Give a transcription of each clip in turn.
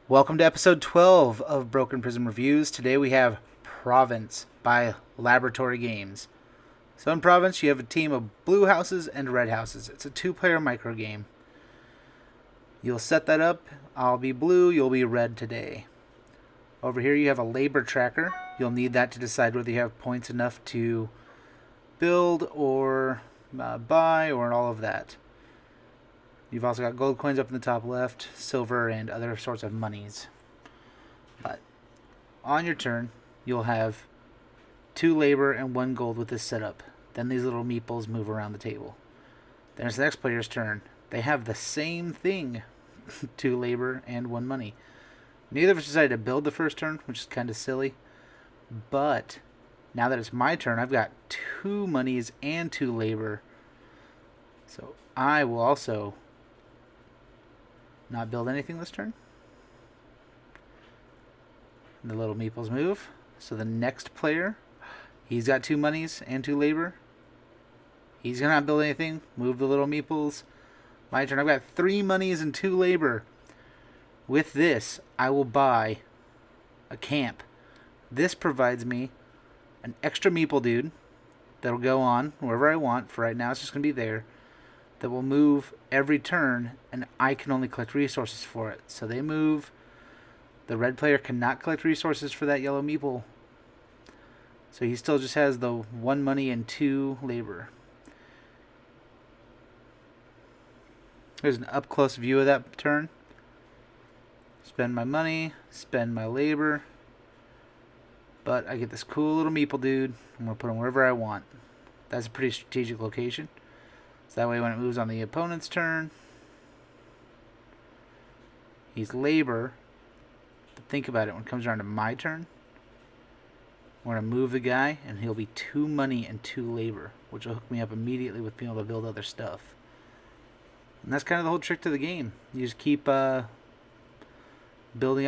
Welcome to episode 12 of Broken Prism Reviews. Today we have Province by Laboratory Games. So in Province, you have a team of blue houses and red houses. It's a two-player micro game. You'll set that up. I'll be blue, you'll be red today. Over here you have a labor tracker. You'll need that to decide whether you have points enough to build or buy or all of that. You've also got gold coins up in the top left, silver, and other sorts of monies. But on your turn, you'll have 2 labor and 1 gold with this setup. Then these little meeples move around the table. Then it's the next player's turn. They have the same thing, 2 labor and 1 money. Neither of us decided to build the first turn, which is kind of silly. But now that it's my turn, I've got 2 monies and 2 labor. So I will also not build anything this turn. The little meeples move. So the next player, he's got 2 monies and 2 labor. He's going to not build anything. Move the little meeples. My turn. I've got 3 monies and 2 labor. With this, I will buy a camp. This provides me an extra meeple dude that'll go on wherever I want. For right now, it's just going to be there. That will move every turn, and I can only collect resources for it. So they move. The red player cannot collect resources for that yellow meeple. So he still just has the 1 money and 2 labor. Here's an up-close view of that turn. Spend my money, spend my labor. But I get this cool little meeple dude. I'm going to put him wherever I want. That's a pretty strategic location. So that way when it moves on the opponent's turn, he's labor. But think about it, when it comes around to my turn, we're going to move the guy, and he'll be 2 money and 2 labor, which will hook me up immediately with being able to build other stuff. And that's kind of the whole trick to the game. You just keep building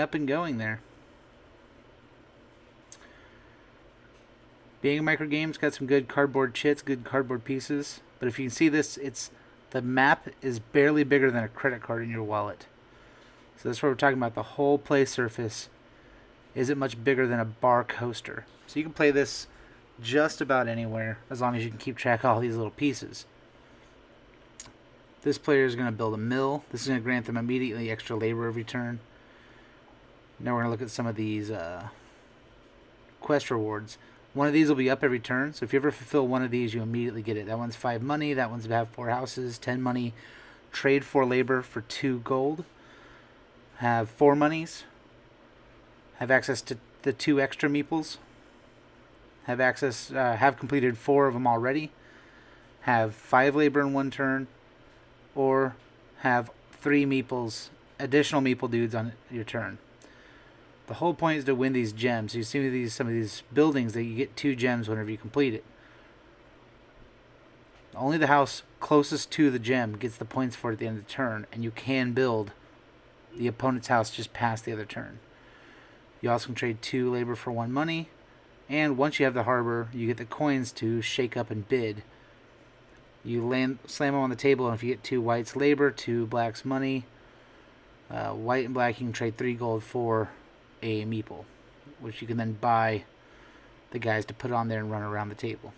up and going there. Being a micro game, it's got some good cardboard chits, good cardboard pieces. But if you can see this, the map is barely bigger than a credit card in your wallet. So that's what we're talking about. The whole play surface isn't much bigger than a bar coaster. So you can play this just about anywhere as long as you can keep track of all these little pieces. This player is going to build a mill. This is going to grant them immediately extra labor every turn. Now we're going to look at some of these quest rewards. One of these will be up every turn, so if you ever fulfill one of these, you immediately get it. That one's 5 money, that one's have 4 houses, 10 money, trade 4 labor for 2 gold, have 4 monies, have access to the 2 extra meeples, have completed 4 of them already, have 5 labor in 1 turn, or have 3 meeples, additional meeple dudes on your turn. The whole point is to win these gems. You see some of these buildings that you get 2 gems whenever you complete it. Only the house closest to the gem gets the points for it at the end of the turn, and you can build the opponent's house just past the other turn. You also can trade 2 labor for 1 money, and once you have the harbor, you get the coins to shake up and bid. You slam them on the table, and if you get 2 whites labor, 2 blacks money, white and black, you can trade 3 gold for a meeple, which you can then buy the guys to put on there and run around the table.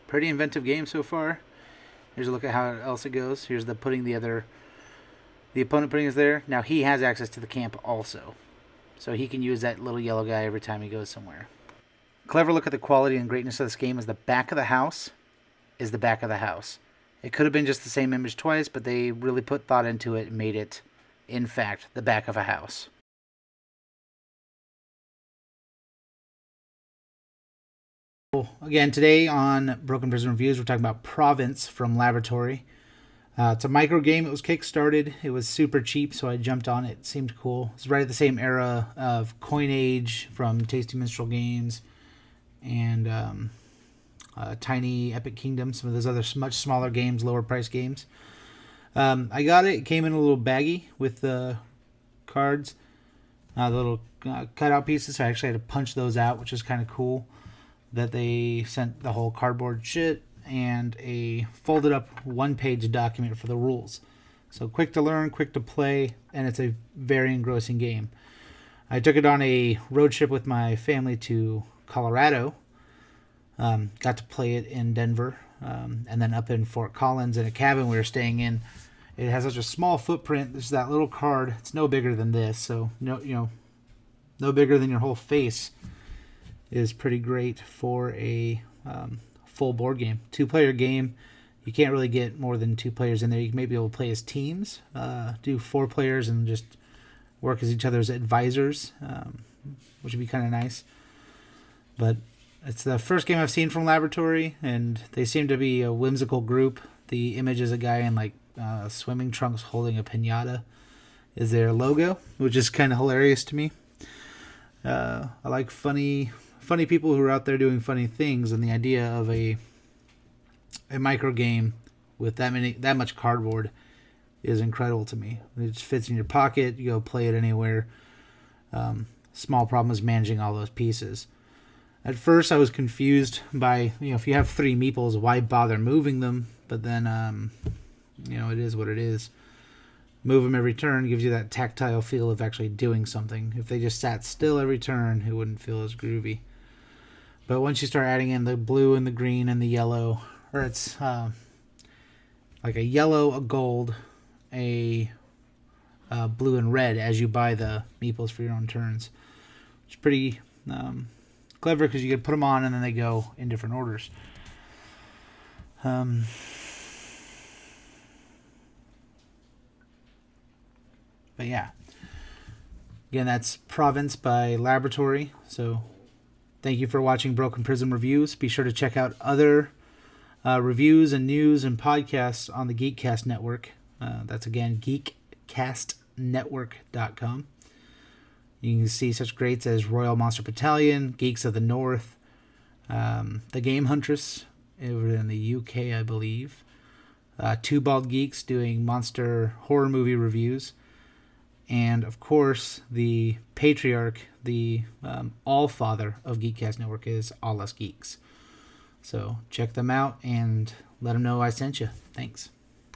Pretty inventive game so far. Here's a look at how else it goes. Here's the opponent putting us there. Now he has access to the camp also, so he can use that little yellow guy every time he goes somewhere. Clever look at the quality and greatness of this game is the back of the house is the back of the house. It could have been just the same image twice, but they really put thought into it and made it, in fact, the back of a house. Again, today on Broken Prism Reviews, we're talking about Province from Laboratory. It's a micro game. It was kickstarted. It was super cheap, so I jumped on it. It seemed cool. It's right at the same era of Coin Age from Tasty Minstrel Games and Tiny Epic Kingdom, some of those other much smaller games, lower price games. I got it. It came in a little baggie with the cards, the little cutout pieces. So I actually had to punch those out, which is kind of cool. That they sent the whole cardboard shit and a folded up 1-page document for the rules. So quick to learn, quick to play, and it's a very engrossing game. I took it on a road trip with my family to Colorado. Got to play it in Denver, and then up in Fort Collins in a cabin we were staying in. It has such a small footprint. There's that little card. It's no bigger than this, so no bigger than your whole face. Is pretty great for a full board game. 2-player game. You can't really get more than 2 players in there. You may be able to play as teams. Do 4 players and just work as each other's advisors, which would be kind of nice. But it's the first game I've seen from Laboratory, and they seem to be a whimsical group. The image is a guy in like swimming trunks holding a piñata is their logo, which is kind of hilarious to me. I like funny people who are out there doing funny things, and the idea of a micro game with that much cardboard is incredible to me. It just fits in your pocket. You go play it anywhere. Small problem is managing all those pieces. At first, I was confused by, if you have 3 meeples, why bother moving them? But then, it is what it is. Move them every turn gives you that tactile feel of actually doing something. If they just sat still every turn, it wouldn't feel as groovy. But once you start adding in the blue and the green and the yellow, or it's like a yellow, a gold, a blue and red as you buy the meeples for your own turns. It's pretty clever because you can put them on and then they go in different orders. But yeah. Again, that's Province by Laboratory. So thank you for watching Broken Prism Reviews. Be sure to check out other reviews and news and podcasts on the Geekcast Network. That's again geekcastnetwork.com. You can see such greats as Royal Monster Battalion, Geeks of the North, The Game Huntress over in the UK, I believe. Two Bald Geeks doing monster horror movie reviews. And, of course, the patriarch, the all-father of Geekcast Network is All Us Geeks. So check them out and let them know I sent you. Thanks.